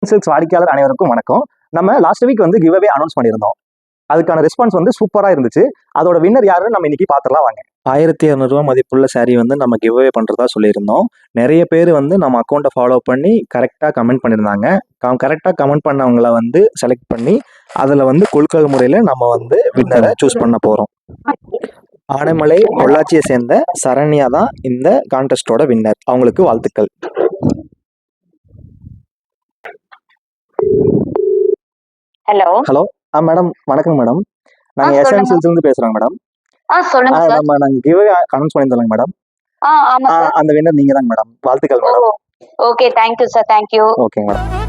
Silks வாடிக்கையாளர் அனைவருக்கும் வணக்கம். நம்ம லாஸ்ட் வீக் வந்து கிவ் அவே அனௌன்ஸ் பண்ணியிருந்தோம். அதுக்கான ரெஸ்பான்ஸ் வந்து சூப்பரா இருந்துச்சு. அதோட வின்னர் யாருன்னு நம்ம இன்னைக்கு பார்த்துடலாம் வாங்க. 1200 மதிப்புள்ள சாரீ வந்து நம்ம கிவ் அவே பண்றதா சொல்லியிருந்தோம். நிறைய பேர் வந்து நம்ம அக்கௌண்ட்டை ஃபாலோ பண்ணி கரெக்டாக கமெண்ட் பண்ணியிருந்தாங்க. கரெக்டாக கமெண்ட் பண்ணவங்கள வந்து செலக்ட் பண்ணி அதில் வந்து குலுக்கல் முறையில் நம்ம வந்து வின்னரை சூஸ் பண்ண போகிறோம். ஆனைமலை பொள்ளாச்சியை சேர்ந்த சரண்யா தான் இந்த கான்டெஸ்டோட வின்னர். அவங்களுக்கு வாழ்த்துக்கள். ஹலோ மேடம் வணக்கம் மேடம். நாங்கள் சொல்லுங்க. எஸ்எம் இருந்து பேசுகிறோங்க மேடம். சொல்லுங்க சார். நாங்கள் கிவ் அவே அனௌன்ஸ் பண்ணியிருந்தோங்க மேடம். ஆமா சார். அந்த வின்னர் நீங்கள் தாங்க மேடம். வாழ்த்துக்கள் madam. Okay, thank you sir, thank you. ஓகேங்க மேடம்.